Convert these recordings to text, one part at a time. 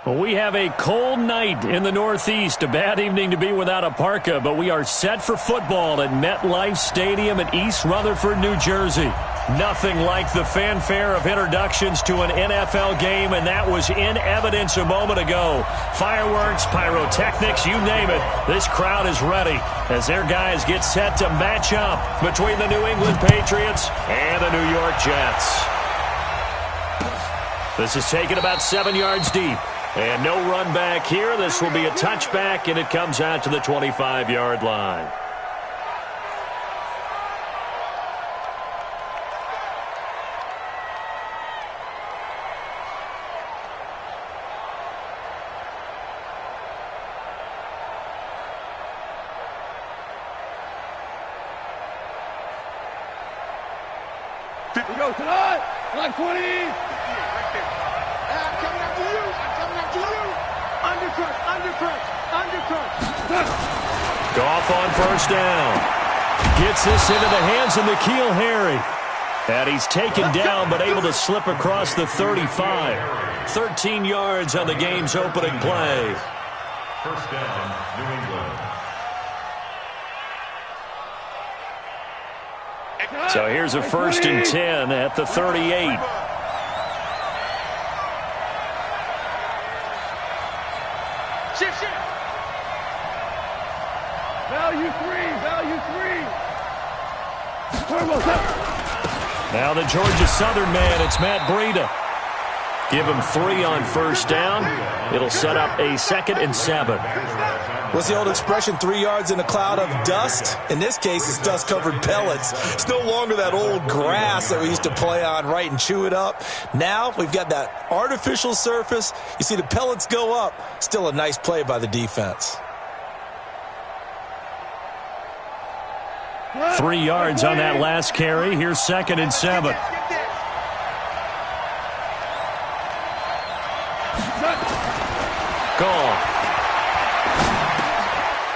Well, we have a cold night in the Northeast. A bad evening to be without a parka, but we are set for football at MetLife Stadium in East Rutherford, New Jersey. Nothing like the fanfare of introductions to an NFL game, and that was in evidence a moment ago. Fireworks, pyrotechnics, you name it. This crowd is ready as their guys get set to match up between the New England Patriots and the New York Jets. This is taken about 7 yards deep. And no run back here. This will be a touchback, and it comes out to the 25-yard line. We go tonight. Line 20. I'm coming after you. Undercut. Goff on first down. Gets this into the hands of N'Keal Harry. And he's taken down but able to slip across the 35. 13 yards on the game's opening play. First down, New England. So here's a 1st and 10 at the 38. Value three. Now the Georgia Southern man, it's Matt Breida. Give him 3 on first down. It'll set up a 2nd and 7. What's the old expression, 3 yards in a cloud of dust? In this case, it's dust-covered pellets. It's no longer that old grass that we used to play on, right, and chew it up. Now we've got that artificial surface. You see the pellets go up. Still a nice play by the defense. 3 yards on that last carry. Here's 2nd and 7. Gone.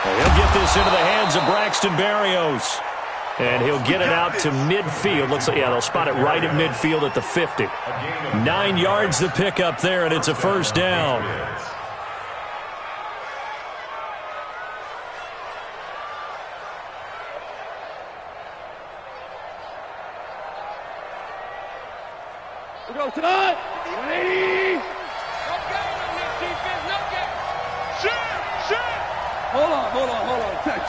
He'll get this into the hands of Braxton Berrios. And he'll get it out to midfield. Looks like, yeah, they'll spot it right at midfield at the 50. 9 yards to pick up there, and it's a first down. We go tonight. 180. Hold on. Check.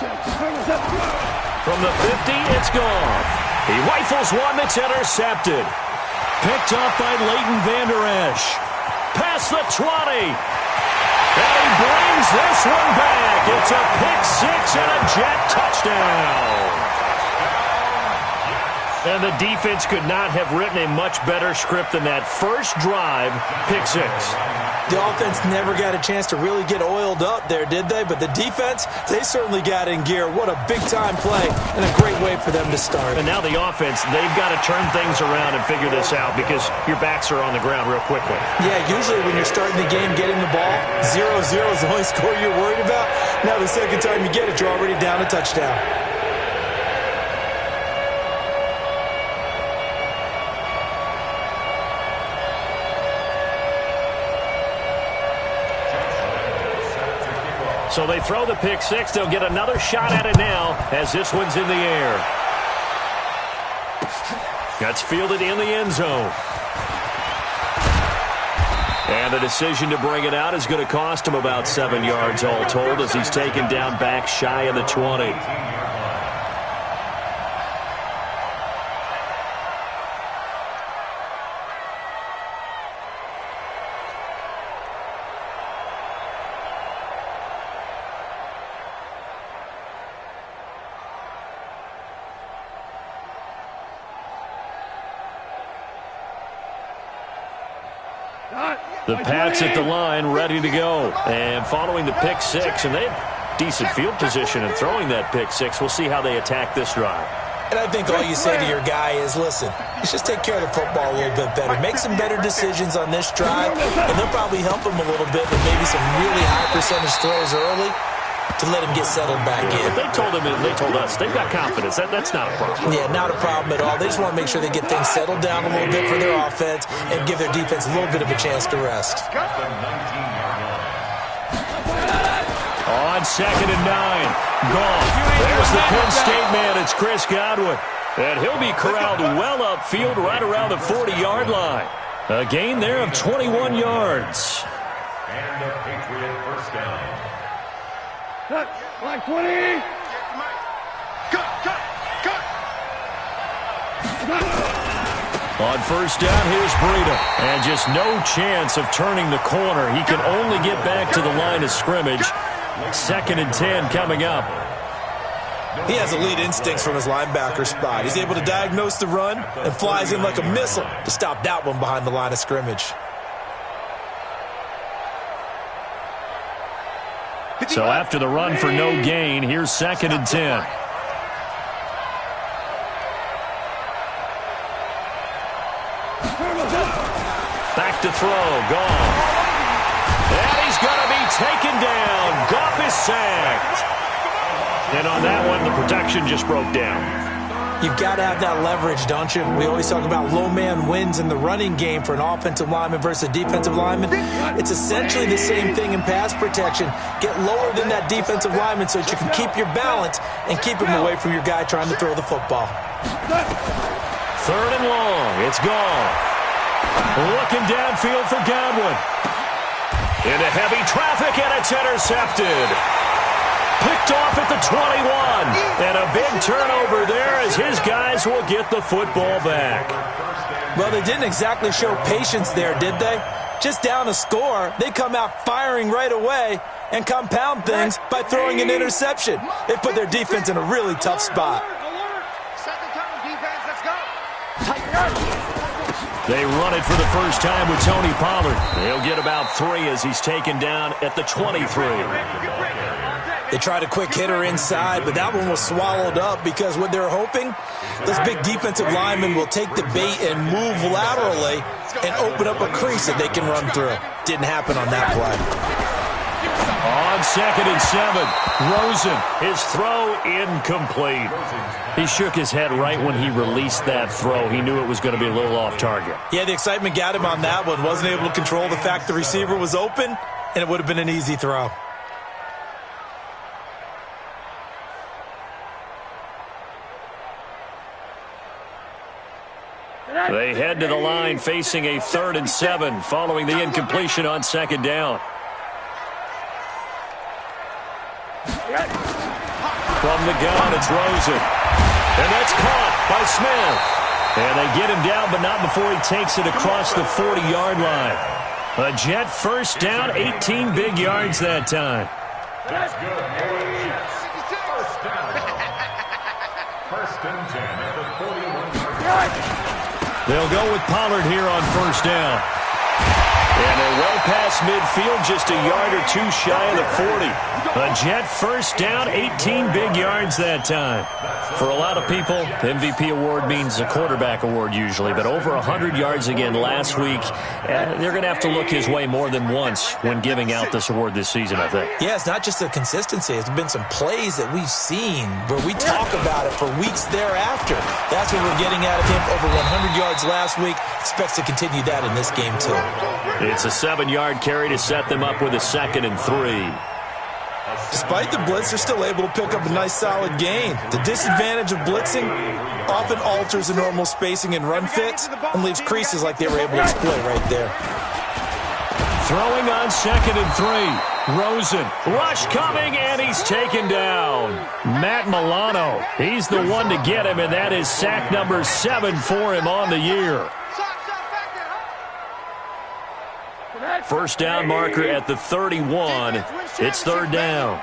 From the 50, it's Goff. He rifles one that's intercepted. Picked up by Leighton Vander Esch. Past the 20. And he brings this one back. It's a pick-6 and a Jet touchdown. And the defense could not have written a much better script than that first drive, pick-6. The offense never got a chance to really get oiled up there, did they? But the defense, they certainly got in gear. What a big-time play and a great way for them to start. And now the offense, they've got to turn things around and figure this out because your backs are on the ground real quickly. Yeah, usually when you're starting the game, getting the ball, 0-0 is the only score you're worried about. Now the second time you get it, you're already down a touchdown. So they throw the pick-6. They'll get another shot at it now as this one's in the air. That's fielded in the end zone. And the decision to bring it out is going to cost him about 7 yards all told as he's taken down back shy of the 20. The Pats at the line, ready to go. And following the pick-6, and they have decent field position in throwing that pick-6. We'll see how they attack this drive. And I think all you say to your guy is, listen, let's just take care of the football a little bit better. Make some better decisions on this drive, and they'll probably help him a little bit with maybe some really high percentage throws early to let him get settled back in. They told him, and they told us, they've got confidence. That's not a problem. Yeah, not a problem at all. They just want to make sure they get things settled down a little bit for their offense and give their defense a little bit of a chance to rest. on 2nd and 9. Gone. There's the Penn State man. It's Chris Godwin. And he'll be corralled well upfield right around the 40-yard line. A gain there of 21 yards. And a Patriot first down. Cut. Line 20. Cut. On first down, here's Breida. And just no chance of turning the corner. He can only get back to the line of scrimmage. 2nd and 10 coming up. He has elite instincts from his linebacker spot. He's able to diagnose the run and flies in like a missile to stop that one behind the line of scrimmage. So after the run for no gain, here's 2nd and 10. Back to throw. Gone. And he's going to be taken down. Goff is sacked. And on that one, the protection just broke down. You've got to have that leverage, don't you? We always talk about low man wins in the running game for an offensive lineman versus a defensive lineman. It's essentially the same thing in pass protection. Get lower than that defensive lineman so that you can keep your balance and keep him away from your guy trying to throw the football. 3rd and long. It's gone. Looking downfield for Godwin. Into heavy traffic, and it's intercepted. Picked off at the 21. And a big turnover there as his guys will get the football back. Well, they didn't exactly show patience there, did they? Just down a score, they come out firing right away and compound things by throwing an interception. They put their defense in a really tough spot. They run it for the first time with Tony Pollard. He'll get about 3 as he's taken down at the 23. They tried a quick hitter inside, but that one was swallowed up because what they're hoping, this big defensive lineman will take the bait and move laterally and open up a crease that they can run through. Didn't happen on that play. On 2nd and 7, Rosen, his throw incomplete. He shook his head right when he released that throw. He knew it was going to be a little off target. Yeah, the excitement got him on that one. Wasn't able to control the fact the receiver was open, and it would have been an easy throw. They head to the line facing a 3rd and 7 following the incompletion on 2nd down. From the gun, it's Rosen. And that's caught by Smith. And they get him down, but not before he takes it across the 40-yard line. A Jet first down, 18 big yards that time. That's good. First down. 1st and 10 at the 41-yard line. They'll go with Pollard here on first down. And they're well past midfield, just a yard or 2 shy of the 40. A Jet first down, 18 big yards that time. For a lot of people, the MVP award means a quarterback award usually, but over 100 yards again last week. They're going to have to look his way more than once when giving out this award this season, I think. Yeah, it's not just the consistency. It's been some plays that we've seen where we talk about it for weeks thereafter. That's what we're getting out of him. Over 100 yards last week. Expects to continue that in this game, too. It's a 7-yard carry to set them up with a 2nd and 3. Despite the blitz, they're still able to pick up a nice solid gain. The disadvantage of blitzing often alters the normal spacing and run fits and leaves creases like they were able to exploit right there. Throwing on 2nd and 3. Rosen, rush coming, and he's taken down. Matt Milano, he's the one to get him, and that is sack number 7 for him on the year. First down marker at the 31. It's 3rd down.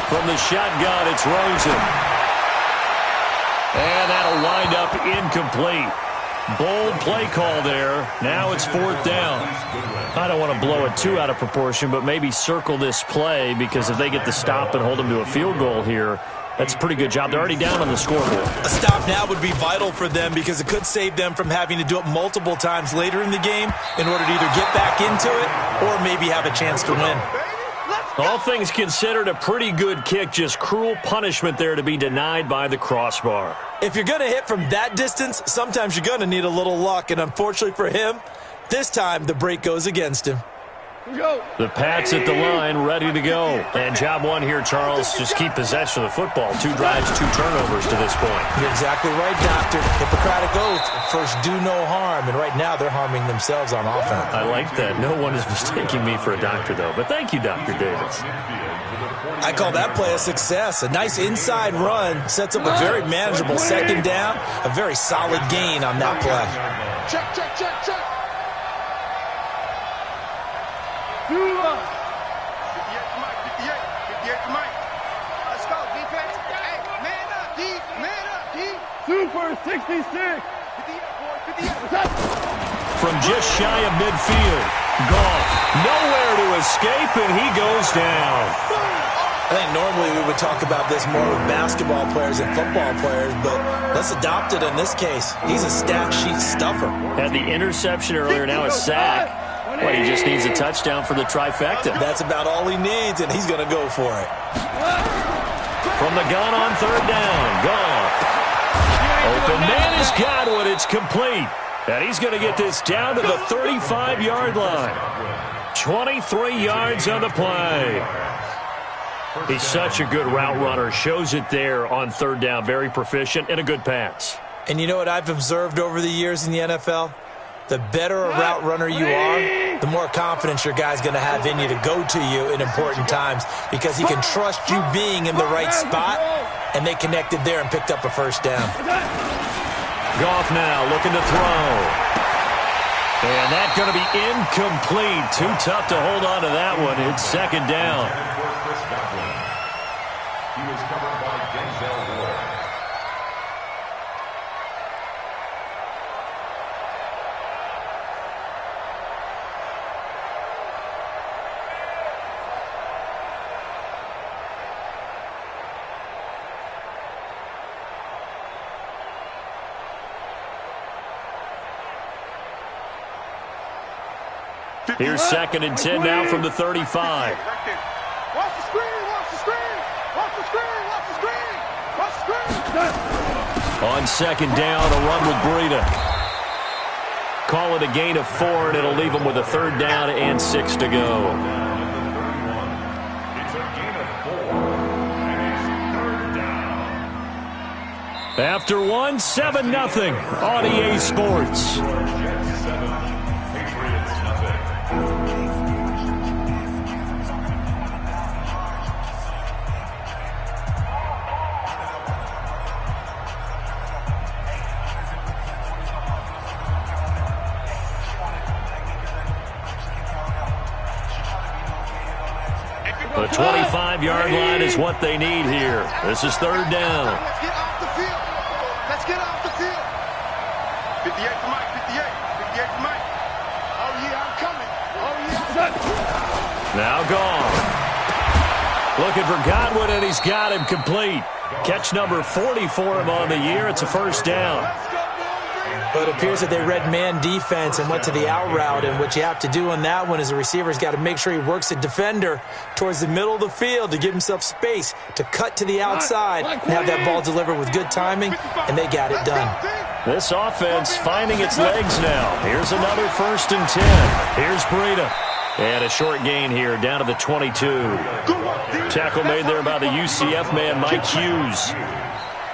From the shotgun, it's Rosen. And that'll wind up incomplete. Bold play call there. Now it's 4th down. I don't want to blow it too out of proportion, but maybe circle this play because if they get the stop and hold them to a field goal here, That's a pretty good job. They're already down on the scoreboard. A stop now would be vital for them because it could save them from having to do it multiple times later in the game in order to either get back into it or maybe have a chance to win. All things considered, a pretty good kick. Just cruel punishment there to be denied by the crossbar. If you're going to hit from that distance, sometimes you're going to need a little luck. And unfortunately for him, this time the break goes against him. The Pats at the line, ready to go. And job one here, Charles, just keep possession of the football. 2 drives, 2 turnovers to this point. You're exactly right, Doctor. Hippocratic oath, first do no harm. And right now they're harming themselves on offense. I like that. No one is mistaking me for a doctor, though. But thank you, Dr. Davis. I call that play a success. A nice inside run sets up a very manageable second down. A very solid gain on that play. Check, check, check, check. 58 to Mike, 58 to Mike. Let's go, defense. Hey, man up, D, man up, D. Super 66. 58, boy, 58. From just shy of midfield, Goff nowhere to escape, and he goes down. I think normally we would talk about this more with basketball players and football players, but let's adopt it in this case. He's a stat sheet stuffer. Had the interception earlier, now a sack. But he just needs a touchdown for the trifecta. That's about all he needs, and he's going to go for it. From the gun on 3rd down, Goff. Open man is Godwin. It's complete. And he's going to get this down to the 35-yard line. 23 yards on the play. He's such a good route runner. Shows it there on 3rd down. Very proficient and a good pass. And you know what I've observed over the years in the NFL? The better a route runner you are, the more confidence your guy's going to have in you to go to you in important times because he can trust you being in the right spot, and they connected there and picked up a first down. Goff now looking to throw. And that's going to be incomplete. Too tough to hold on to that one. It's 2nd down. He was covered by Denzel Ward. Here's 2nd and 10 now from the 35. Watch the screen, watch the screen, watch the screen, watch the screen, watch the screen. On 2nd down, a run with Breida. Call it a gain of 4, and it'll leave them with a 3rd down and 6 to go. It's a gain of 4, and it's 3rd down. After 1, 7-0 on EA Sports. Jets 7, Patriots nothing. The 25-yard line is what they need here. This is 3rd down. Let's get off the field. Let's get off the field. 58 to Mike, 58. 58 to Mike. Oh, yeah, I'm coming. Oh, yeah. Now gone. Looking for Godwin, and he's got him complete. Catch number 40 for him on the year. It's a 1st down. But it appears that they read man defense and went to the out route, and what you have to do on that one is the receiver's got to make sure he works a defender towards the middle of the field to give himself space to cut to the outside and have that ball delivered with good timing, and they got it done. This offense finding its legs now. Here's another 1st and 10. Here's Breida. And a short gain here down to the 22. Tackle made there by the UCF man, Mike Hughes.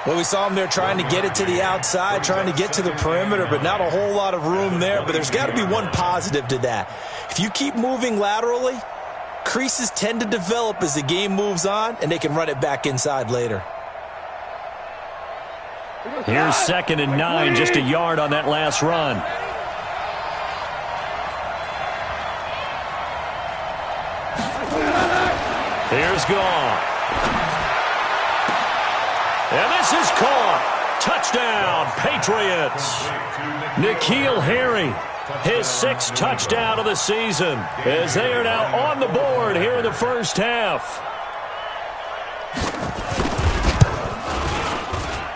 Well, we saw him there trying to get it to the outside, trying to get to the perimeter, but not a whole lot of room there. But there's got to be one positive to that. If you keep moving laterally, creases tend to develop as the game moves on, and they can run it back inside later. Here's 2nd and 9, just a yard on that last run. Here's Goff. And this is caught. Touchdown, Patriots. N'Keal Harry, his 6th touchdown of the season, as they are now on the board here in the 1st half.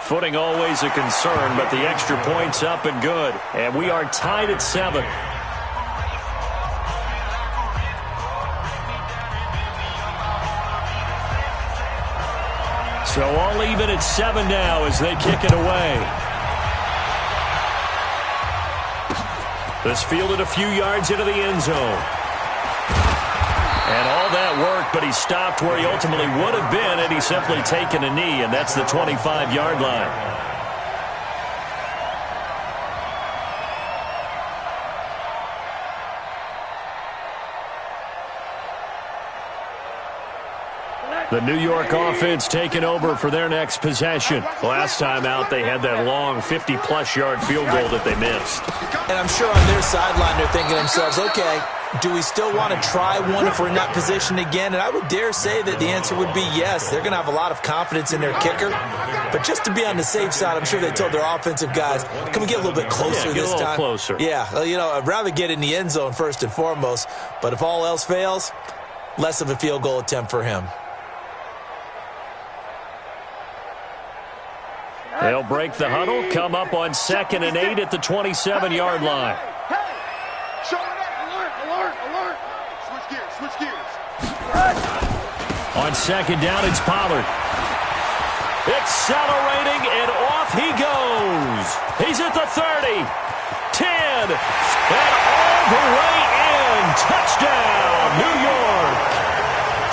Footing always a concern, but the extra point's up and good. And we are tied at 7. So all even at 7 now as they kick it away. This fielded a few yards into the end zone. And all that work, but he stopped where he ultimately would have been had he simply taken a knee, and that's the 25-yard line. The New York offense taking over for their next possession. Last time out, they had that long 50-plus yard field goal that they missed. And I'm sure on their sideline they're thinking to themselves, okay, do we still want to try one if we're in that position again? And I would dare say that the answer would be yes. They're going to have a lot of confidence in their kicker. But just to be on the safe side, I'm sure they told their offensive guys, can we get a little bit closer this time? Get a little closer. Yeah, you know, I'd rather get in the end zone first and foremost. But if all else fails, less of a field goal attempt for him. They'll break the huddle, come up on 2nd and 8 at the 27-yard line. Alert. Switch gears. On 2nd down, it's Pollard. Accelerating, and off he goes. He's at the 30, 10, and all the way in. Touchdown, New York.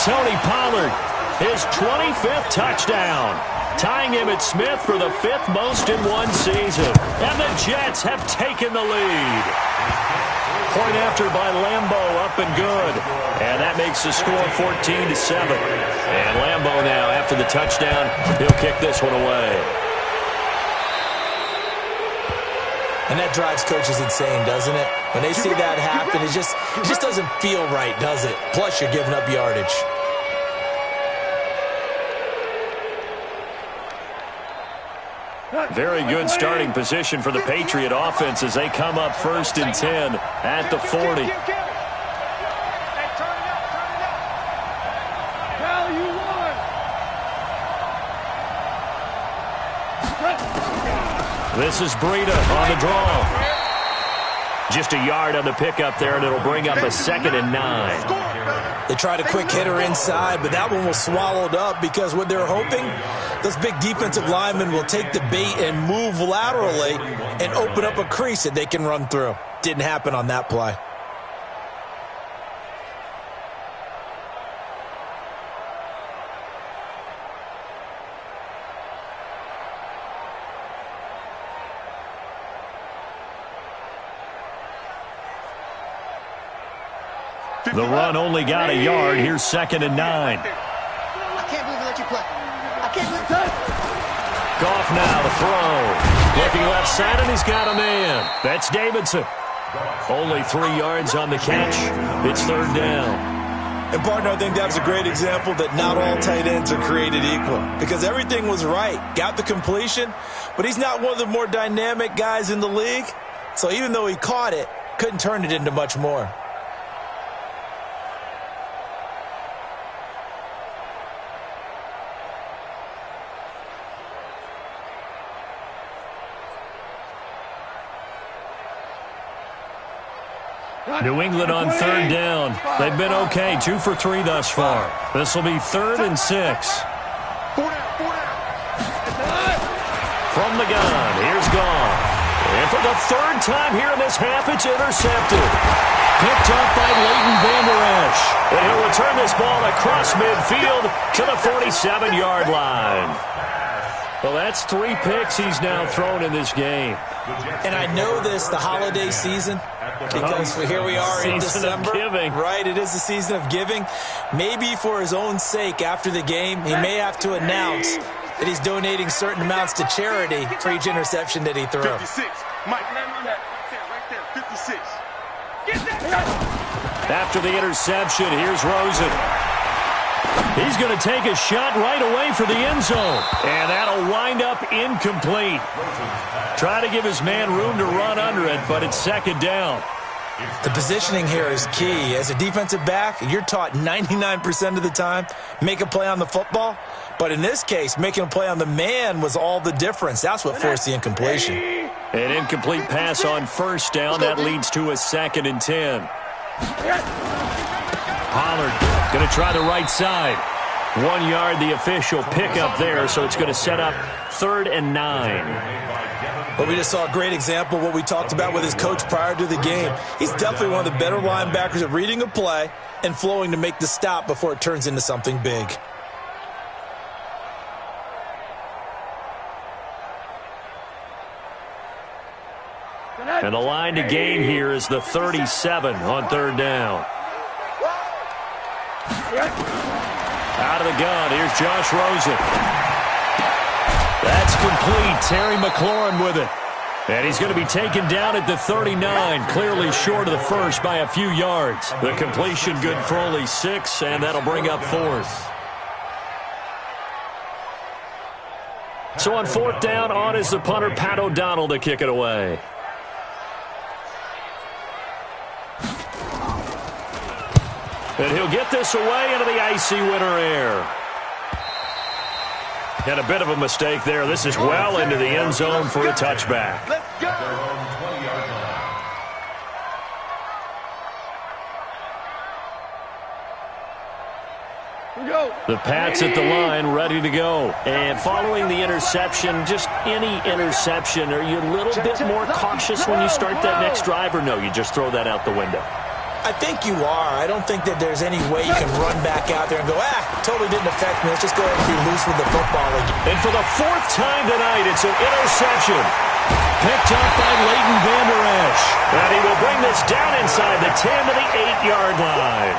Tony Pollard, his 25th touchdown. Tying him at Smith for the 5th most in one season. And the Jets have taken the lead. Point after by Lambeau, up and good. And that makes the score 14-7. And Lambeau now, after the touchdown, he'll kick this one away. And that drives coaches insane, doesn't it? When they see that happen, it just doesn't feel right, does it? Plus, you're giving up yardage. Very good starting position for the Patriot offense as they come up 1st and 10 at the 40. This is Breida on the draw. Just a yard on the pickup there, and it'll bring up a 2nd and 9. They tried a quick hitter inside, but that one was swallowed up because what they're hoping, those big defensive linemen will take the bait and move laterally and open up a crease that they can run through. Didn't happen on that play. The run only got a yard. Here's 2nd and 9. I can't believe we let you play. I can't believe that. Goff now to throw. Looking left side, and he's got a man. That's Davidson. Only 3 yards on the catch. It's 3rd down. And, partner, I think that's a great example that not all tight ends are created equal because everything was right. Got the completion, but he's not one of the more dynamic guys in the league. So even though he caught it, couldn't turn it into much more. New England on 3rd down. They've been okay, 2 for 3 thus far. This will be 3rd and 6. From the gun, here's Goff. And for the 3rd time here in this half, it's intercepted. Picked up by Leighton Vander Esch. And he'll return this ball across midfield to the 47-yard line. Well, that's 3 picks he's now thrown in this game. And I know this, the holiday season, because here we are in December. Right, it is the season of giving. Maybe for his own sake after the game, he may have to announce that he's donating certain amounts to charity for each interception that he threw. 56. Mike, right there, 56. After the interception, here's Rosen. He's going to take a shot right away for the end zone. And that'll wind up incomplete. Try to give his man room to run under it, but it's 2nd down. The positioning here is key. As a defensive back, you're taught 99% of the time, make a play on the football. But in this case, making a play on the man was all the difference. That's what forced the incompletion. An incomplete pass on first down. That leads to a 2nd and 10. Pollard going to try the right side. 1 yard, the official pickup there, so it's going to set up 3rd and 9. But we just saw a great example of what we talked about with his coach prior to the game. He's definitely one of the better linebackers at reading a play and flowing to make the stop before it turns into something big. And the line to gain here is the 37 on 3rd down. Out of the gun, here's Josh Rosen. That's complete. Terry McLaurin with it. And he's going to be taken down at the 39, clearly short of the first by a few yards. The completion good for only 6, and that'll bring up 4th. So on 4th down, on is the punter, Pat O'Donnell, to kick it away. And he'll get this away into the icy winter air. And a bit of a mistake there. This is well into the end zone for a touchback. Let's go. The Pats at the line, ready to go. And following the interception, just any interception, are you a little bit more cautious when you start that next drive, or no, you just throw that out the window? I think you are. I don't think that there's any way you can run back out there and go, totally didn't affect me. Let's just go ahead and be loose with the football again. And for the 4th time tonight, it's an interception. Picked up by Leighton Vander Esch. And he will bring this down inside the 10 to the 8-yard line.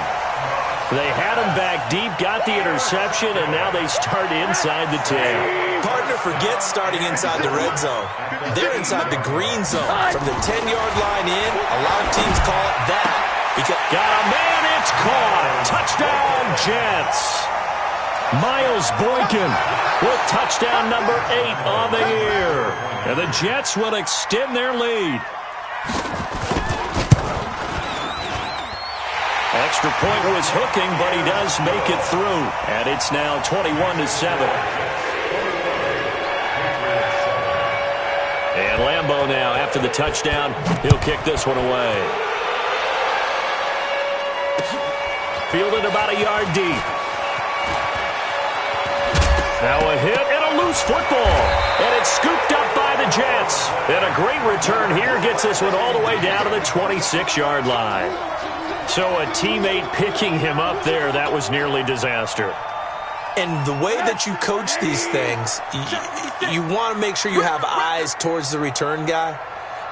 They had him back deep, got the interception, and now they start inside the 10. Partner forgets starting inside the red zone. They're inside the green zone. From the 10-yard line in, a lot of teams call it that. Got a man, it's caught. Touchdown, Jets. Miles Boykin with touchdown number 8 on the year. And the Jets will extend their lead. Extra point was hooking, but he does make it through. And it's now 21-7. And Lambeau now, after the touchdown, he'll kick this one away. Fielded about a yard deep. Now a hit and a loose football. And it's scooped up by the Jets. And a great return here gets this one all the way down to the 26-yard line. So a teammate picking him up there, that was nearly disaster. And the way that you coach these things, you want to make sure you have eyes towards the return guy,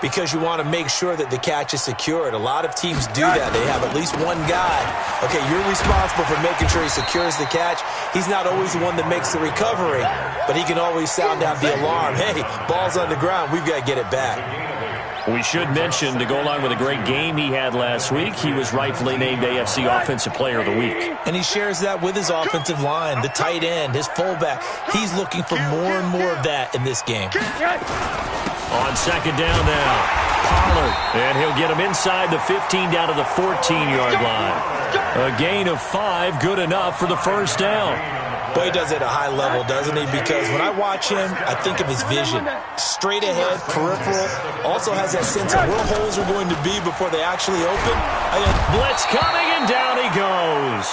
because you want to make sure that the catch is secured. A lot of teams do that. They have at least one guy. Okay, you're responsible for making sure he secures the catch. He's not always the one that makes the recovery, but he can always sound out the alarm. Hey, ball's on the ground. We've got to get it back. We should mention, to go along with a great game he had last week, he was rightfully named AFC Offensive Player of the Week. And he shares that with his offensive line, the tight end, his fullback. He's looking for more and more of that in this game. On 2nd down now, Pollard, and he'll get him inside the 15 down to the 14-yard line. A gain of 5, good enough for the 1st down. Boy, he does it at a high level, doesn't he? Because when I watch him, I think of his vision. Straight ahead, peripheral, also has that sense of where holes are going to be before they actually open. Blitz coming, and down he goes.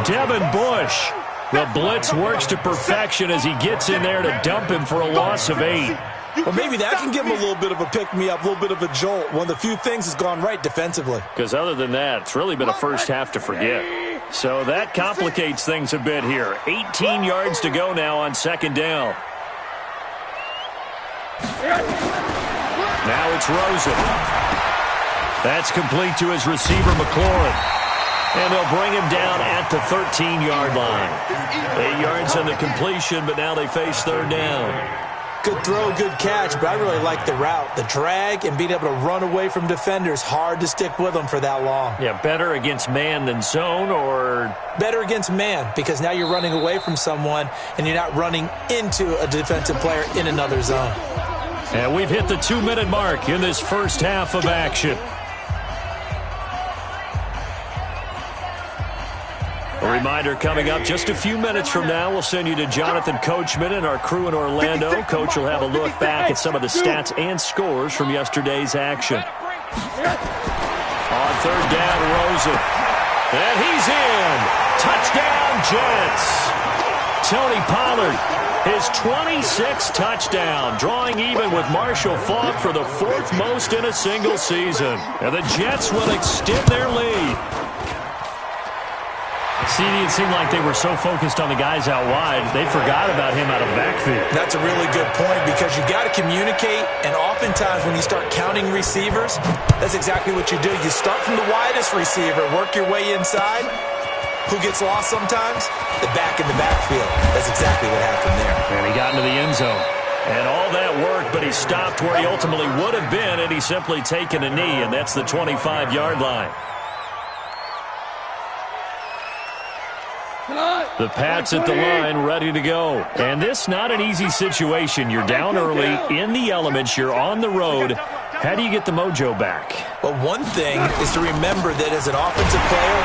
Devin Bush. The blitz works to perfection as he gets in there to dump him for a loss of 8. Well, maybe that can give him a little bit of a pick-me-up, a little bit of a jolt. One of the few things has gone right defensively. Because other than that, it's really been a first half to forget. So that complicates things a bit here. 18 yards to go now on 2nd down. Now it's Rosen. That's complete to his receiver, McLaurin. And they'll bring him down at the 13-yard line. 8 yards on the completion, but now they face 3rd down. Good throw, good catch, but I really like the route. The drag and being able to run away from defenders, hard to stick with them for that long. Yeah, better against man than zone, or? Better against man, because now you're running away from someone and you're not running into a defensive player in another zone. And we've hit the 2-minute mark in this first half of action. A reminder coming up just a few minutes from now, we'll send you to Jonathan Coachman and our crew in Orlando. Coach will have a look back at some of the stats and scores from yesterday's action. On third down, Rosen. And he's in. Touchdown, Jets. Tony Pollard, his 26th touchdown, drawing even with Marshall Faulk for the fourth most in a single season. And the Jets will extend their lead. CD, it seemed like they were so focused on the guys out wide, they forgot about him out of the backfield. That's a really good point because you got to communicate, and oftentimes when you start counting receivers, that's exactly what you do. You start from the widest receiver, work your way inside. Who gets lost sometimes? The back in the backfield. That's exactly what happened there. And he got into the end zone. And all that work, but he stopped where he ultimately would have been, and he's simply taken a knee, and that's the 25-yard line. The Pats at the line, ready to go. And this not an easy situation. You're down early, in the elements, you're on the road. How do you get the mojo back? Well, one thing is to remember that as an offensive player,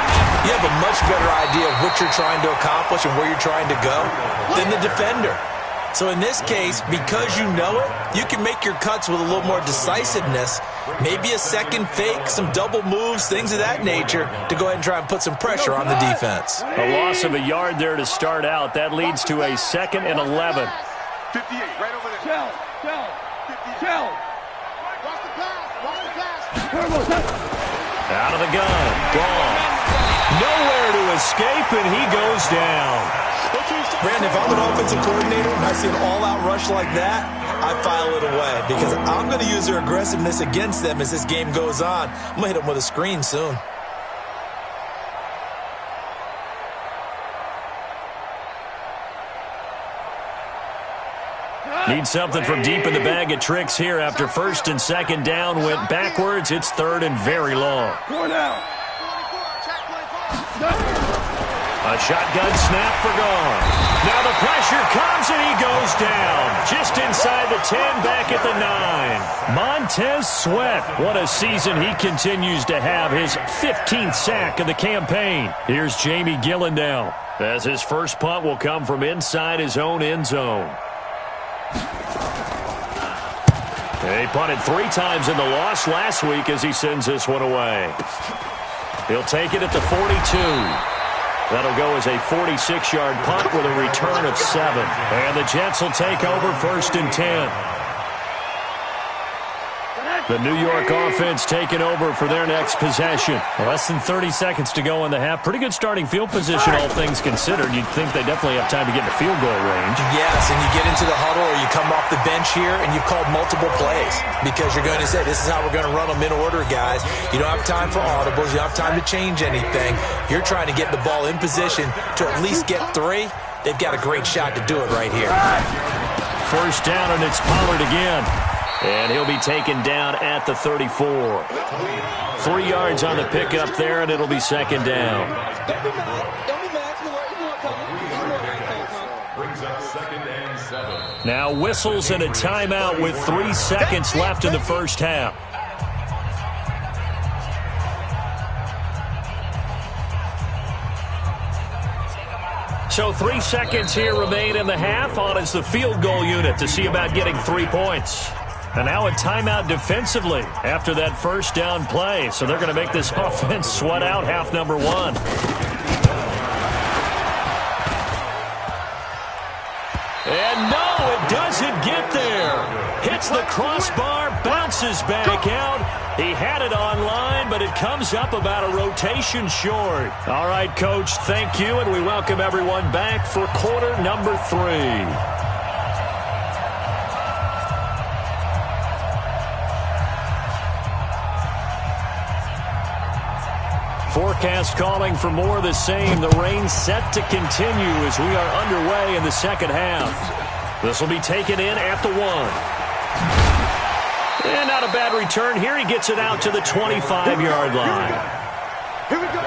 you have a much better idea of what you're trying to accomplish and where you're trying to go than the defender. So in this case, because you know it, you can make your cuts with a little more decisiveness, maybe a second fake, some double moves, things of that nature, to go ahead and try and put some pressure on the defense. A loss of a yard there to start out. That leads to a 2nd and 11. 58, right over there. Shell. Watch the pass. Out of the gun. Gone. Nowhere to escape, and he goes down. Brandon, if I'm an offensive coordinator and I see an all-out rush like that, I file it away because I'm going to use their aggressiveness against them as this game goes on. I'm going to hit them with a screen soon. Need something from deep in the bag of tricks here after 1st and 2nd down went backwards. It's 3rd and very long. A shotgun snap for Gone. Now the pressure comes and he goes down. Just inside the 10, back at the 9. Montez Sweat. What a season he continues to have. His 15th sack of the campaign. Here's Jamie Gillendown as his first punt will come from inside his own end zone. He punted 3 times in the loss last week as he sends this one away. He'll take it at the 42. That'll go as a 46-yard punt with a return of 7. And the Jets will take over 1st and 10. The New York offense taking over for their next possession. Less than 30 seconds to go in the half. Pretty good starting field position, all things considered. You'd think they definitely have time to get to field goal range. Yes, and you get into the huddle or you come off the bench here and you've called multiple plays because you're going to say, this is how we're going to run them in order, guys. You don't have time for audibles. You don't have time to change anything. You're trying to get the ball in position to at least get 3. They've got a great shot to do it right here. 1st down, and it's Pollard again. And he'll be taken down at the 34. 3 yards on the pickup there, and it'll be 2nd down. Now whistles and a timeout with 3 seconds left in the first half. So 3 seconds here remain in the half. On is the field goal unit to see about getting 3 points. And now a timeout defensively after that 1st down play. So they're going to make this offense sweat out half number 1. And no, it doesn't get there. Hits the crossbar, bounces back out. He had it online, but it comes up about a rotation short. All right, Coach, thank you, and we welcome everyone back for quarter number 3. Forecast calling for more of the same. The rain set to continue as we are underway in the second half. This will be taken in at the 1. And not a bad return here. He gets it out to the 25-yard line. Here we go.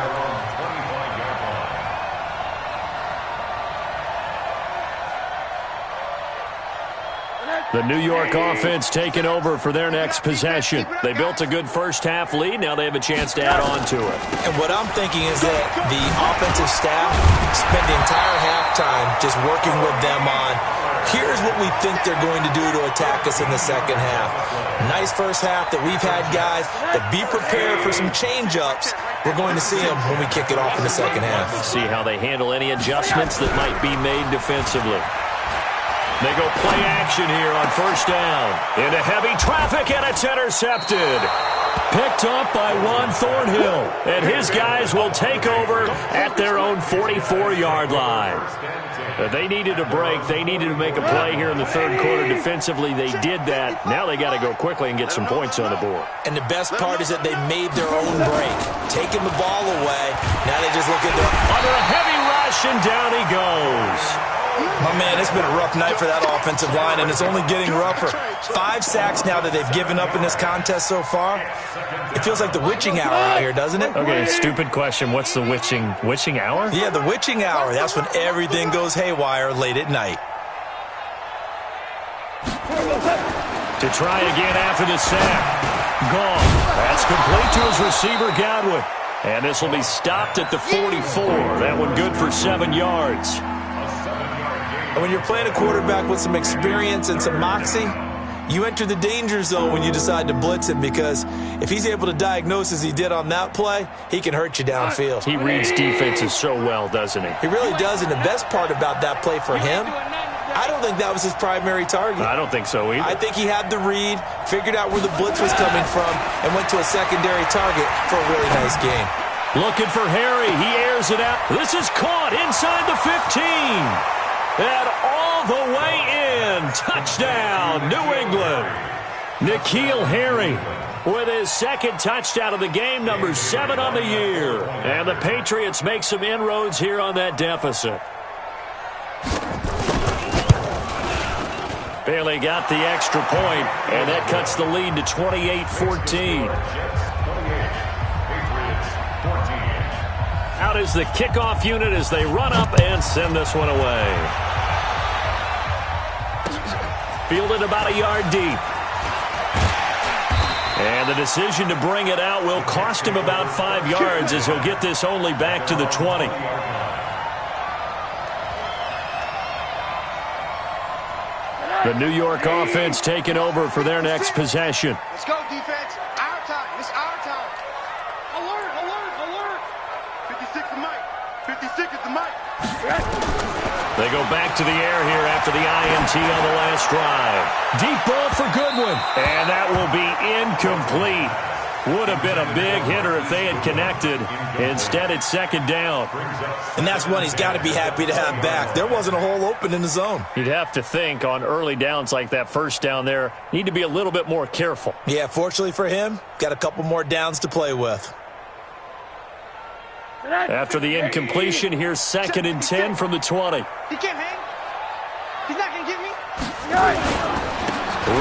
The New York offense taking over for their next possession. They built a good first-half lead. Now they have a chance to add on to it. And what I'm thinking is that the offensive staff spent the entire halftime just working with them on, here's what we think they're going to do to attack us in the second half. Nice first half that we've had, guys, but be prepared for some change-ups. We're going to see them when we kick it off in the second half. See how they handle any adjustments that might be made defensively. They go play action here on first down. Into heavy traffic, and it's intercepted. Picked up by Juan Thornhill. And his guys will take over at their own 44-yard line. They needed a break. They needed to make a play here in the third quarter defensively. They did that. Now they got to go quickly and get some points on the board. And the best part is that they made their own break. Taking the ball away. Now they just look at their... Under a heavy rush, and down he goes. My man, it's been a rough night for that offensive line, and it's only getting rougher. 5 sacks now that they've given up in this contest so far. It feels like the witching hour out here, doesn't it? Okay, stupid question. What's the witching hour? Yeah, the witching hour. That's when everything goes haywire late at night. To try again after the sack. Gone. That's complete to his receiver, Godwin. And this will be stopped at the 44. That one good for 7 yards. And when you're playing a quarterback with some experience and some moxie, you enter the danger zone when you decide to blitz him, because if he's able to diagnose as he did on that play, he can hurt you downfield. He reads defenses so well, doesn't he? He really does, and the best part about that play for him, I don't think that was his primary target. I don't think so either. I think he had the read, figured out where the blitz was coming from, and went to a secondary target for a really nice game. Looking for Harry. He airs it out. This is caught inside the 15. And all the way in. Touchdown, New England. N'Keal Harry with his second touchdown of the game, number 7 on the year. And the Patriots make some inroads here on that deficit. Bailey got the extra point, and that cuts the lead to 28-14. Out is the kickoff unit as they run up and send this one away. Fielded about a yard deep. And the decision to bring it out will cost him about 5 yards, as he'll get this only back to the 20. The New York offense taking over for their next possession. Let's go, defense. Our time. It's our time. Alert, alert, alert. 56 is Mike. 56 is the Mike. They go back to the air here after the INT on the last drive. Deep ball for Goodwin. And that will be incomplete. Would have been a big hitter if they had connected. Instead, it's second down. And that's one he's got to be happy to have back. There wasn't a hole open in the zone. You'd have to think on early downs like that first down there, need to be a little bit more careful. Yeah, fortunately for him, got a couple more downs to play with. After the incompletion, here's 2nd and 10 from the 20. He can't hang. He's not going to get me.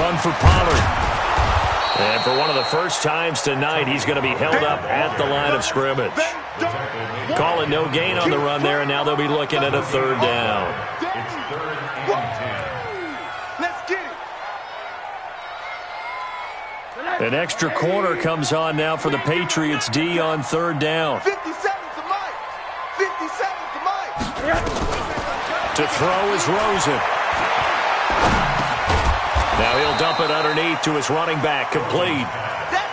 Run for Pollard. And for one of the first times tonight, he's going to be held up at the line of scrimmage. Call it no gain on the run there, and now they'll be looking at a 3rd down. Let's get it. An extra corner comes on now for the Patriots D on 3rd down. 57 to Mike. 57 to Mike. To throw is Rosen. Now he'll dump it underneath to his running back, complete.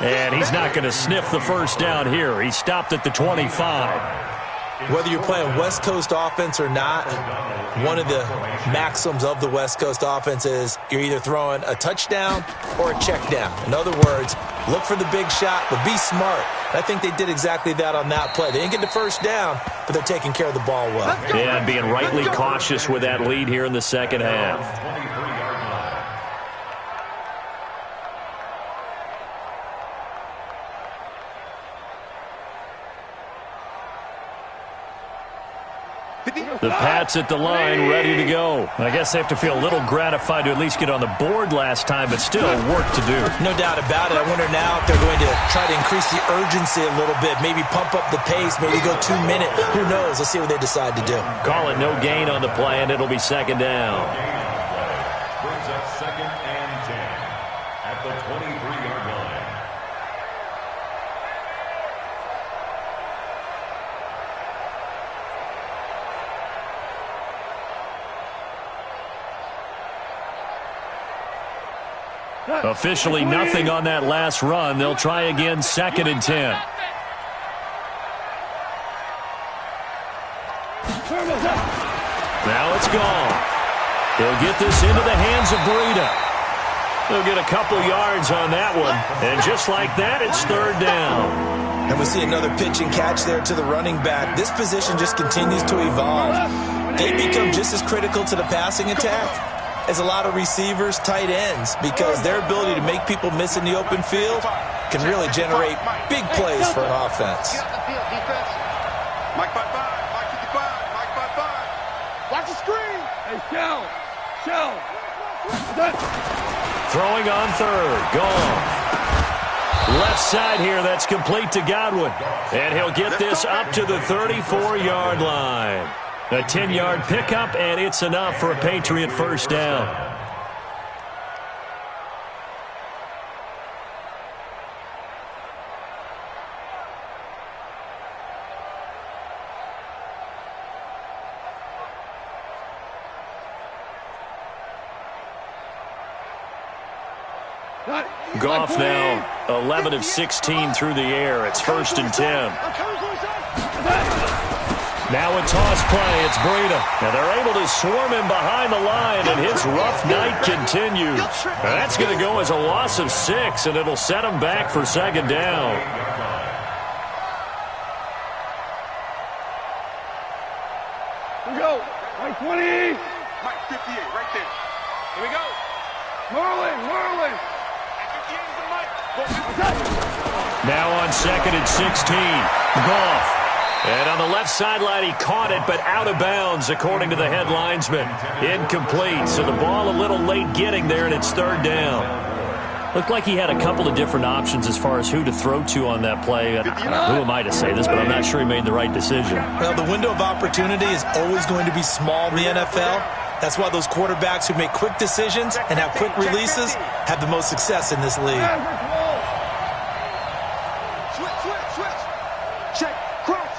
And he's not going to sniff the first down here. He stopped at the 25. Whether you're playing West Coast offense or not, one of the maxims of the West Coast offense is you're either throwing a touchdown or a check down. In other words, look for the big shot, but be smart. I think they did exactly that on that play. They didn't get the first down, but they're taking care of the ball well. Yeah, and being rightly cautious with that lead here in the second half. The Pats at the line, ready to go. I guess they have to feel a little gratified to at least get on the board last time, but still work to do. No doubt about it. I wonder now if they're going to try to increase the urgency a little bit, maybe pump up the pace, maybe go 2 minute. Who knows? Let's see what they decide to do. Call it no gain on the play, and it'll be 2nd down. brings up 2nd and 10 at the 23-yard line. Officially nothing on that last run. They'll try again 2nd and 10. Now it's gone. He'll get this into the hands of Breida. He'll get a couple yards on that one. And just like that, it's 3rd down. And we see another pitch and catch there to the running back. This position just continues to evolve. They become just as critical to the passing attack as a lot of receivers, tight ends, because their ability to make people miss in the open field can really generate big plays for an offense. Mike 55, Mike 55, Mike 55. Watch the screen. Hey, shell. Throwing on 3rd. Gone. Left side here, that's complete to Godwin. And he'll get this up to the 34-yard line. A 10-yard pickup, and it's enough for a Patriot 1st down. Goff now 11 of 16 through the air. It's 1st and 10. Now a toss play. It's Breida. Now they're able to swarm him behind the line, and his rough night continues. Now that's going to go as a loss of 6, and it'll set him back for 2nd down. Here we go. Mike 20. Mike 58, right there. Here we go. Merlin. Now on 2nd and 16. Goff. And on the left sideline, he caught it, but out of bounds, according to the head linesman. Incomplete, so the ball a little late getting there, and it's 3rd down. Looked like he had a couple of different options as far as who to throw to on that play. Who am I to say this, but I'm not sure he made the right decision. Well, the window of opportunity is always going to be small in the NFL. That's why those quarterbacks who make quick decisions and have quick releases have the most success in this league. Switch. Check. Crouch.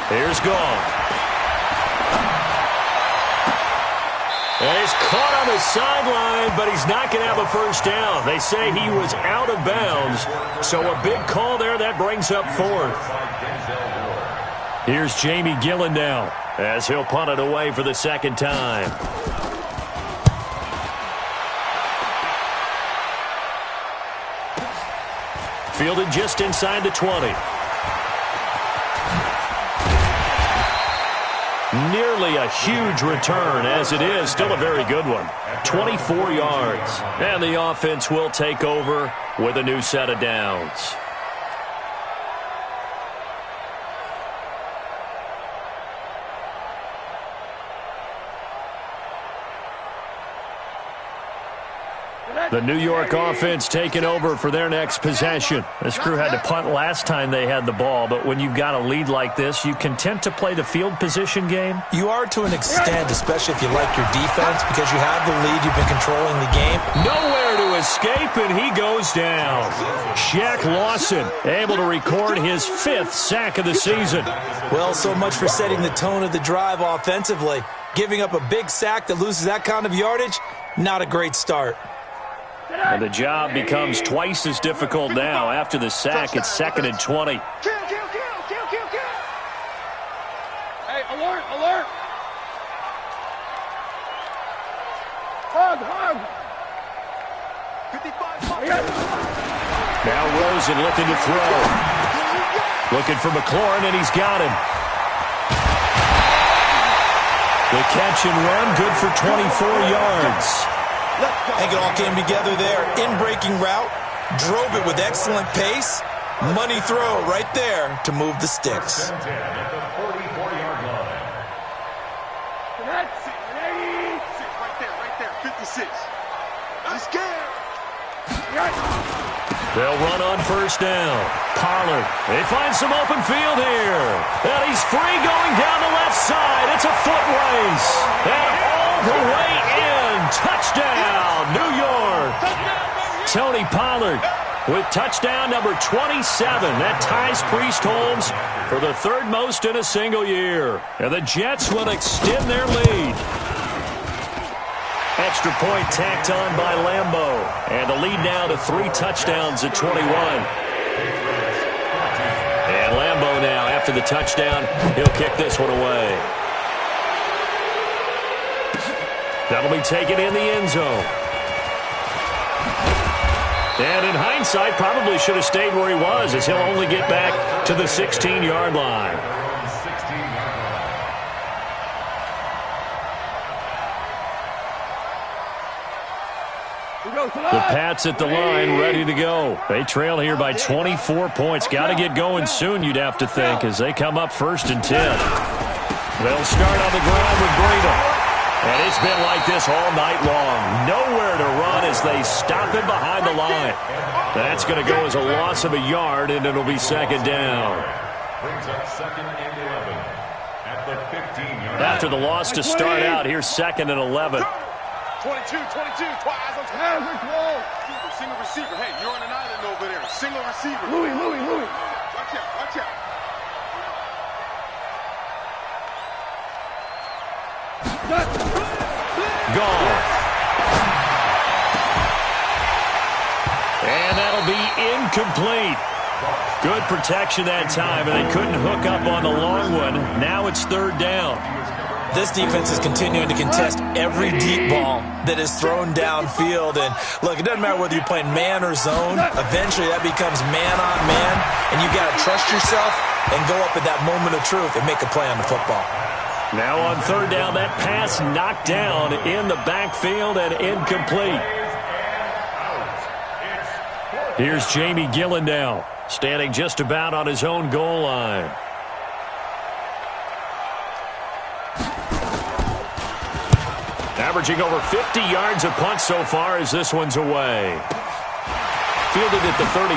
Here's Goff. And he's caught on the sideline, but he's not going to have a 1st down. They say he was out of bounds, so a big call there. That brings up 4th. Here's Jamie Gillen now as he'll punt it away for the 2nd time. Fielded just inside the 20. Nearly a huge return, as it is still a very good one. 24 yards. And the offense will take over with a new set of downs. The New York offense taking over for their next possession. This crew had to punt last time they had the ball, but when you've got a lead like this, you content to play the field position game? You are to an extent, especially if you like your defense, because you have the lead, you've been controlling the game. Nowhere to escape, and he goes down. Shaq Lawson able to record his 5th sack of the season. Well, so much for setting the tone of the drive offensively. Giving up a big sack that loses that kind of yardage, not a great start. And the job becomes twice as difficult now. After the sack, it's 2nd and 20. Kill. Hey, alert. Hug. 55. Now Rosen looking to throw. Looking for McLaurin, and he's got him. The catch and run, good for 24 yards. I think it all came together there. In-breaking route, drove it with excellent pace. Money throw right there to move the sticks. At the 44-yard line. Right there. 56. I'm scared. They'll run on first down. Pollard. They find some open field here. And he's free going down the left side. It's a foot race. And all the way in. Touchdown, New York. Tony Pollard with touchdown number 27. That ties Priest Holmes for the third most in a single year. And the Jets will extend their lead. Extra point tacked on by Lambeau. And the lead now to 3 touchdowns at 21. And Lambeau now, after the touchdown, he'll kick this one away. That'll be taken in the end zone. And in hindsight, probably should have stayed where he was, as he'll only get back to the 16-yard line. The Pats at the line, ready to go. They trail here by 24 points. Got to get going soon, you'd have to think, as they come up 1st and 10. They'll start on the ground with Breida. And it's been like this all night long. Nowhere to run as they stop him behind the line. That's going to go as a loss of a yard, and it'll be 2nd down. Brings up 2nd and 11 at the 15-yard line. After the loss to start out, here's 2nd and 11. 22, twice. Single receiver. Hey, you're on an island over there. Single receiver. Louis. Watch out. Gone. And that'll be incomplete. Good protection that time, and they couldn't hook up on the long one. Now it's 3rd down. This defense is continuing to contest every deep ball that is thrown downfield. And, look, it doesn't matter whether you're playing man or zone. Eventually, that becomes man on man, and you got to trust yourself and go up at that moment of truth and make a play on the football. Now on 3rd down, that pass knocked down in the backfield and incomplete. Here's Jamie Gillen now, standing just about on his own goal line. Averaging over 50 yards a punt so far as this one's away. Fielded at the 33.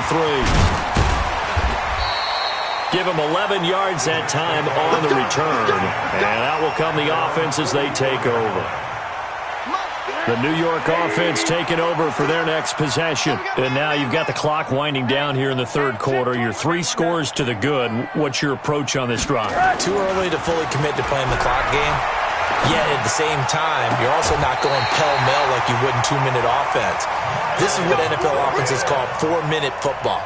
Give him 11 yards that time on the return. And out will come the offense as they take over. The New York offense taking over for their next possession. And now you've got the clock winding down here in the 3rd quarter. You're 3 scores to the good. What's your approach on this drive? Too early to fully commit to playing the clock game. Yet at the same time, you're also not going pell-mell like you would in 2-minute offense. This is what NFL offenses call 4-minute football.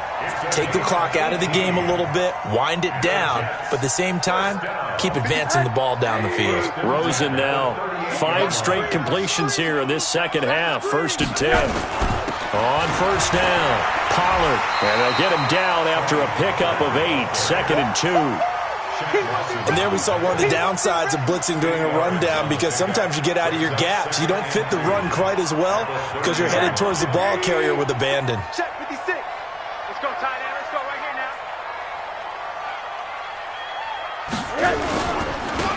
Take the clock out of the game a little bit, wind it down, but at the same time, keep advancing the ball down the field. Rosen now, 5 straight completions here in this second half. 1st and 10. On 1st down, Pollard. And they'll get him down after a pickup of 8. 2nd and 2. And there we saw one of the downsides of blitzing during a rundown, because sometimes you get out of your gaps. You don't fit the run quite as well because you're headed towards the ball carrier with abandon. Check 56. Let's go, tight end. Let's go right here now.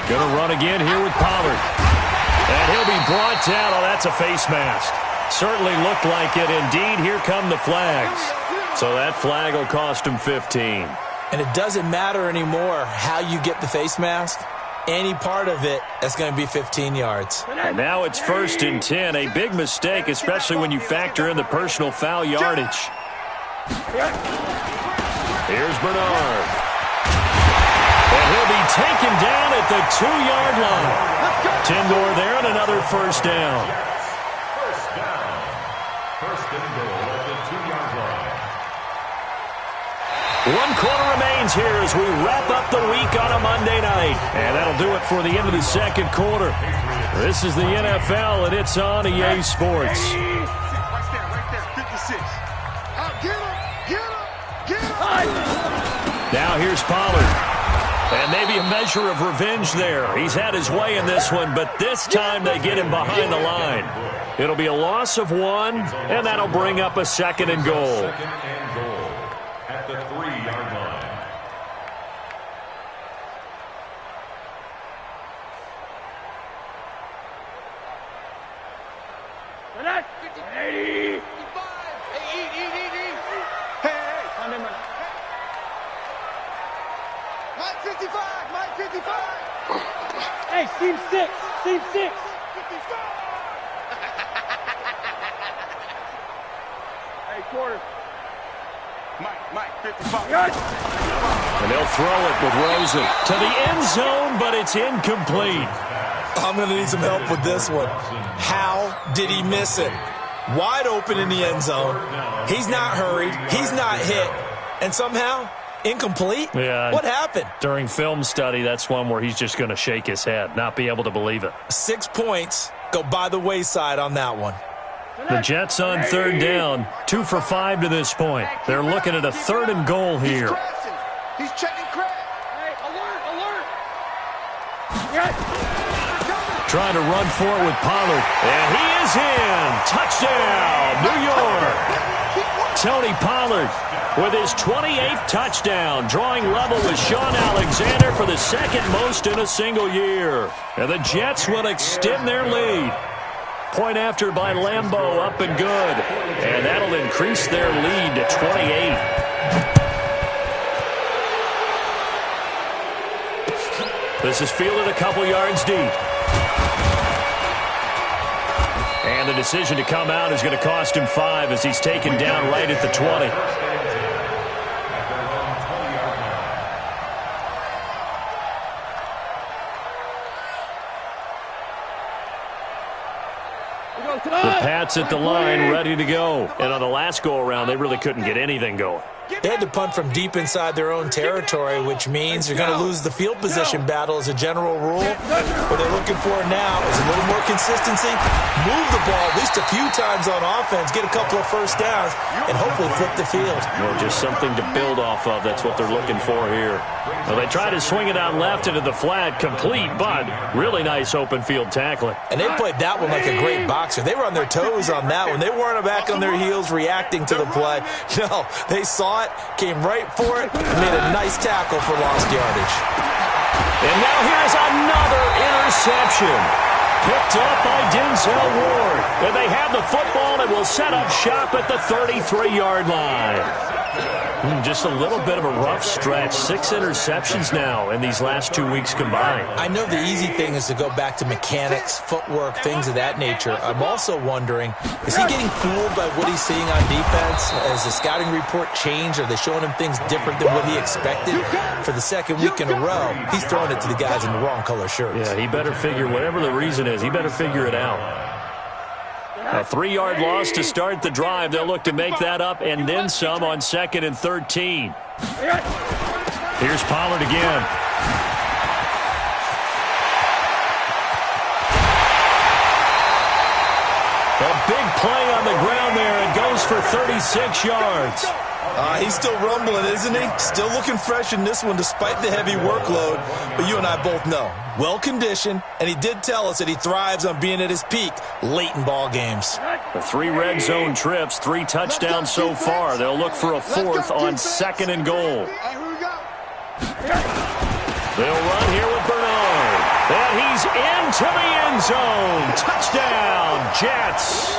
Gonna run again here with Pollard. And he'll be brought down. Oh, that's a face mask. Certainly looked like it. Indeed, here come the flags. So that flag will cost him 15. And it doesn't matter anymore how you get the face mask. Any part of it, that's going to be 15 yards. And now it's 1st and 10. A big mistake, especially when you factor in the personal foul yardage. Here's Bernard. And he'll be taken down at the 2-yard line. 10 more there and another 1st down. 1st and goal at the 2-yard line. 1 quarter remains here as we wrap up the week on a Monday night. And that'll do it for the end of the 2nd quarter. This is the NFL, and it's on EA Sports. Right there, 56. Get him. Now here's Pollard. And maybe a measure of revenge there. He's had his way in this one, but this time they get him behind the line. It'll be a loss of 1, and that'll bring up a 2nd and goal. 2nd and goal at the 3-yard line. 55, Mike, 55. Hey, seam 6, seam 6. 55. Hey, quarter. Mike, 55. And they'll throw it with Rosen to the end zone, but it's incomplete. I'm going to need some help with this one. How did he miss it? Wide open in the end zone. He's not hurried. He's not hit. And somehow, incomplete? Yeah. What happened? During film study, that's one where he's just going to shake his head, not be able to believe it. 6 points go by the wayside on that one. The Jets on third down, 2 for 5 to this point. They're looking at a 3rd and goal here. He's checking crack. Hey, alert. Trying to run for it with Pollard. And he is in. Touchdown, New York. Tony Pollard with his 28th touchdown, drawing level with Sean Alexander for the 2nd most in a single year. And the Jets will extend their lead. Point after by Lambeau, up and good. And that'll increase their lead to 28. This is fielded a couple yards deep. And the decision to come out is going to cost him 5 as he's taken down right at the 20. The Pats at the line, ready to go. And on the last go-around, they really couldn't get anything going. They had to punt from deep inside their own territory, which means you're going to lose the field position battle as a general rule. What they're looking for now is a little more consistency, move the ball at least a few times on offense, get a couple of first downs, and hopefully flip the field. Well, just something to build off of. That's what they're looking for here. Well, they try to swing it out left into the flat, complete, but really nice open field tackling. And they played that one like a great boxer. They were on their toes on that one. They weren't back on their heels reacting to the play. No, they saw it, came right for it, and made a nice tackle for lost yardage. And now here's another interception. Picked up by Denzel Ward. And they have the football and will set up shop at the 33-yard line. Just a little bit of a rough stretch. 6 interceptions now in these last 2 weeks combined. I know the easy thing is to go back to mechanics, footwork, things of that nature. I'm also wondering, is he getting fooled by what he's seeing on defense? Has the scouting report changed? Are they showing him things different than what he expected? For the 2nd week in a row, he's throwing it to the guys in the wrong color shirts. Yeah, he better figure, whatever the reason is, he better figure it out. A 3-yard loss to start the drive. They'll look to make that up and then some on 2nd and 13. Here's Pollard again. A big play on the ground there and goes for 36 yards. He's still rumbling, isn't he? Still looking fresh in this one despite the heavy workload. But you and I both know, well-conditioned, and he did tell us that he thrives on being at his peak late in ball games. The 3 red zone trips, 3 touchdowns so far. They'll look for a 4th on 2nd and goal. They'll run here with Bernard. And he's into the end zone. Touchdown, Jets.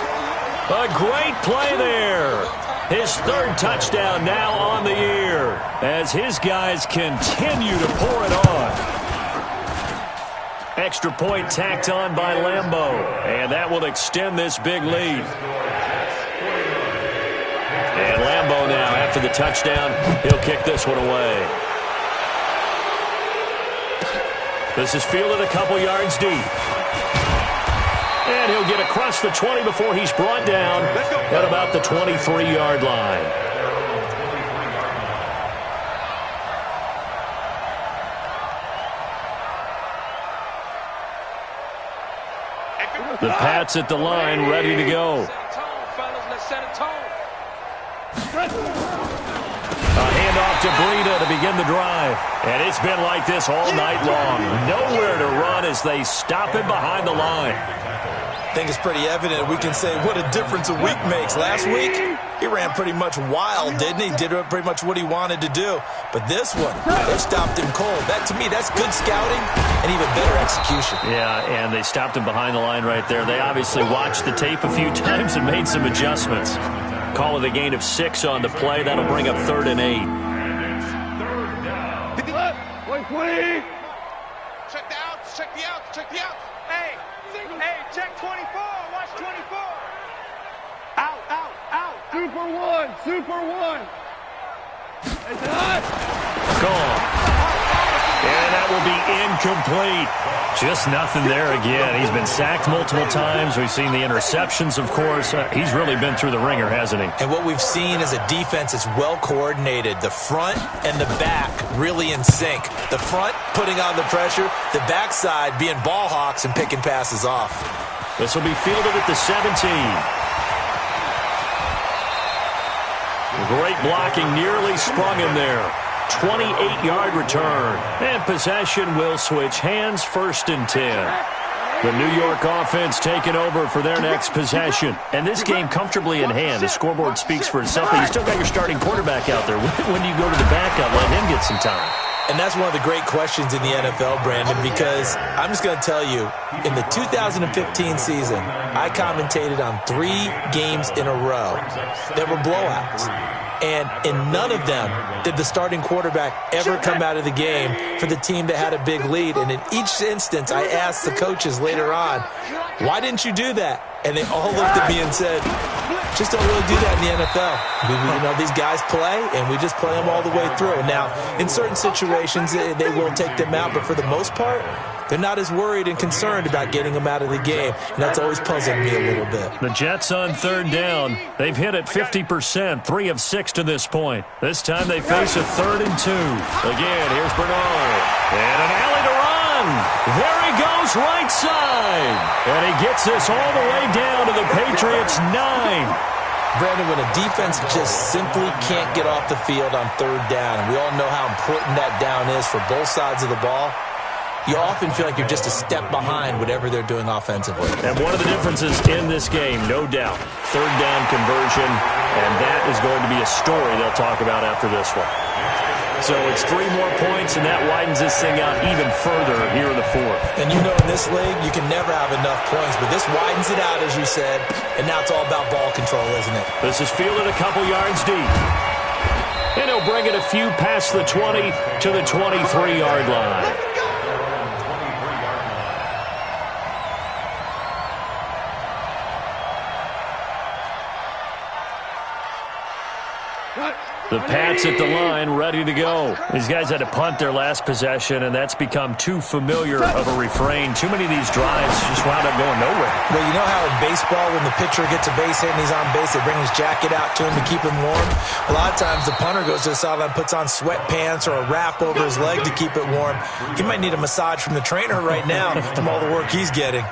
A great play there. His 3rd touchdown now on the year as his guys continue to pour it on. Extra point tacked on by Lambeau, and that will extend this big lead. And Lambeau now, after the touchdown, he'll kick this one away. This is fielded a couple yards deep. And he'll get across the 20 before he's brought down at about the 23-yard line. The Pats at the line, ready to go. A handoff to Breida to begin the drive. And it's been like this all night long. Nowhere to run as they stop him behind the line. I think it's pretty evident. We can say what a difference a week makes. Last week, he ran pretty much wild, didn't he? Did pretty much what he wanted to do. But this one, they stopped him cold. That, to me, that's good scouting and even better execution. Yeah, and they stopped him behind the line right there. They obviously watched the tape a few times and made some adjustments. Call it a gain of 6 on the play. That'll bring up 3rd and 8. 20. Check the outs, check the outs, check the outs. Hey, check 24, watch 24. Out. Super one. It's hot. Gone. And that will be incomplete. Just nothing there again. He's been sacked multiple times. We've seen the interceptions, of course. He's really been through the ringer, hasn't he? And what we've seen is a defense that's well coordinated. The front and the back really in sync. The front putting on the pressure, the backside being ball hawks and picking passes off. This will be fielded at the 17. Great blocking, nearly sprung him there. 28-yard return. And possession will switch hands, 1st and 10. The New York offense taking over for their next possession. And this game comfortably in hand. The scoreboard speaks for itself, but you still got your starting quarterback out there. When do you go to the backup? Let him get some time. And that's one of the great questions in the NFL, Brandon, because I'm just going to tell you, in the 2015 season, I commentated on 3 games in a row that were blowouts. And in none of them did the starting quarterback ever come out of the game for the team that had a big lead. And in each instance, I asked the coaches later on, why didn't you do that? And they all looked at me and said, just don't really do that in the NFL. These guys play, and we just play them all the way through. Now, in certain situations, they will take them out, but for the most part, they're not as worried and concerned about getting them out of the game, and that's always puzzled me a little bit. The Jets on 3rd down. They've hit it 50%, 3 of 6 to this point. This time they face a 3rd and 2. Again, here's Bernard. And an alley to run. There he goes, right side. And he gets this all the way down to the Patriots' 9. Brandon, when a defense just simply can't get off the field on 3rd down, and we all know how important that down is for both sides of the ball, you often feel like you're just a step behind whatever they're doing offensively. And one of the differences in this game, no doubt, 3rd down conversion, and that is going to be a story they'll talk about after this one. So it's 3 more points, and that widens this thing out even further here in the 4th. And in this league, you can never have enough points, but this widens it out, as you said, and now it's all about ball control, isn't it? This is fielded a couple yards deep. And he'll bring it a few past the 20 to the 23-yard line. The Pats at the line, ready to go. These guys had to punt their last possession, and that's become too familiar of a refrain. Too many of these drives just wound up going nowhere. Well, you know how in baseball, when the pitcher gets a base hit and he's on base, they bring his jacket out to him to keep him warm? A lot of times the punter goes to the sideline, puts on sweatpants or a wrap over his leg to keep it warm. He might need a massage from the trainer right now from all the work he's getting.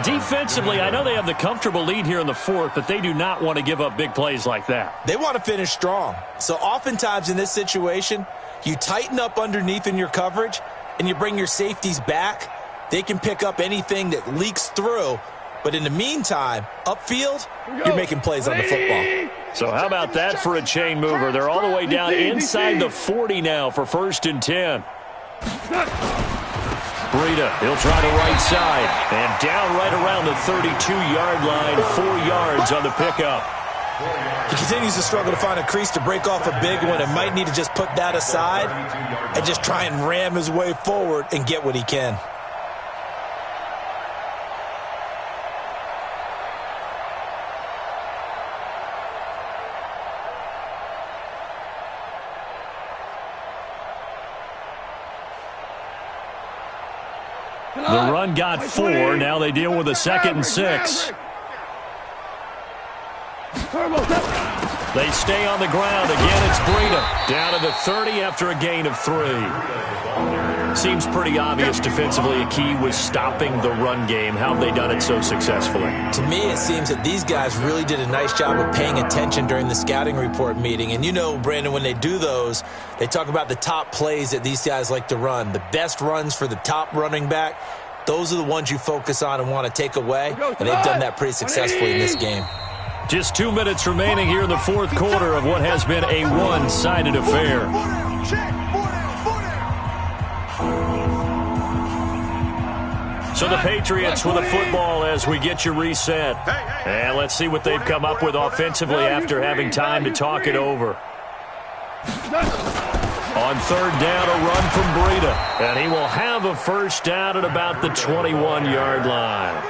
Defensively, I know they have the comfortable lead here in the 4th, but they do not want to give up big plays like that. They want to finish strong. So oftentimes in this situation, you tighten up underneath in your coverage and you bring your safeties back. They can pick up anything that leaks through. But in the meantime, upfield, you're making plays on the football. So how about that for a chain mover? They're all the way down inside the 40 now for 1st and 10. Breida, he'll try the right side. And down right around the 32-yard line, 4 yards on the pickup. He continues to struggle to find a crease to break off a big one and might need to just put that aside and just try and ram his way forward and get what he can. The run got 4. Now they deal with a 2nd and 6. They stay on the ground. Again, it's Breida. Down to the 30 after a gain of 3. Seems pretty obvious defensively a key was stopping the run game. How have they done it so successfully? To me, it seems that these guys really did a nice job of paying attention during the scouting report meeting. And you know, Brandon, when they do those, they talk about the top plays that these guys like to run. The best runs for the top running back, those are the ones you focus on and want to take away. And they've done that pretty successfully in this game. Just 2 minutes remaining here in the 4th quarter of what has been a one-sided affair. So the Patriots with a football as we get you reset. And let's see what they've come up with offensively after having time to talk it over. On third down, a run from Breida. And he will have a first down at about the 21-yard line.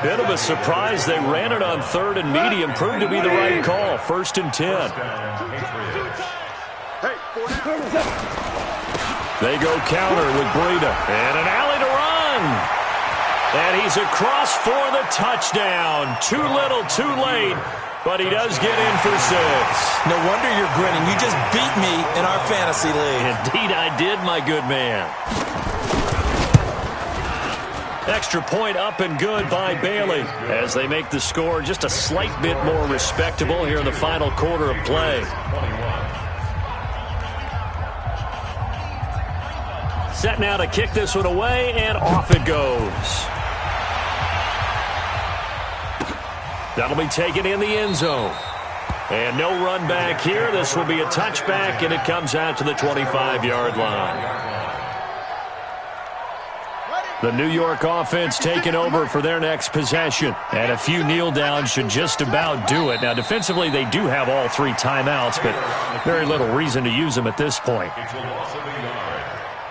Bit of a surprise. They ran it on third and medium. Proved to be the right call. 1st and 10. They go counter with Breida. And an alley to run. And he's across for the touchdown. Too little, too late. But he does get in for 6. No wonder you're grinning. You just beat me in our fantasy league. Indeed I did, my good man. Extra point up and good by Bailey as they make the score just a slight bit more respectable here in the final quarter of play. Set now to kick this one away, and off it goes. That'll be taken in the end zone. And no run back here. This will be a touchback, and it comes out to the 25-yard line. The New York offense taking over for their next possession. And a few kneel downs should just about do it. Now, defensively, they do have all 3 timeouts, but very little reason to use them at this point. It's a loss of a yard.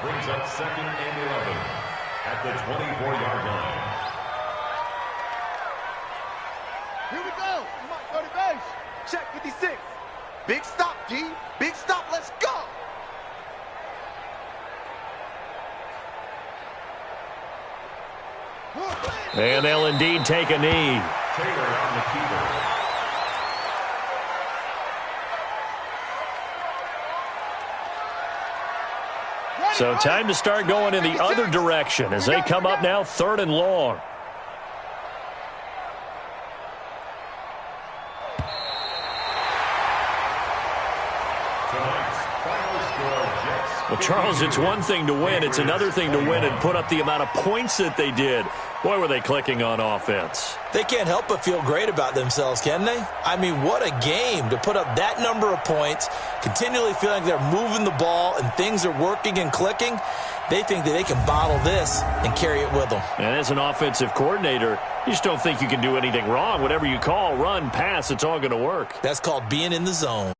Brings up 2nd and 11 at the 24-yard line. Here we go. Come on, go to base. Check 56. Big stop, D. Big stop. Let's go. And they'll indeed take a knee. Taylor on the keeper. So time to start going in the other direction as they come up now 3rd and long. Well, Charles, it's one thing to win. It's another thing to win and put up the amount of points that they did. Boy, were they clicking on offense. They can't help but feel great about themselves, can they? I mean, what a game to put up that number of points, continually feeling they're moving the ball and things are working and clicking. They think that they can bottle this and carry it with them. And as an offensive coordinator, you just don't think you can do anything wrong. Whatever you call, run, pass, it's all going to work. That's called being in the zone.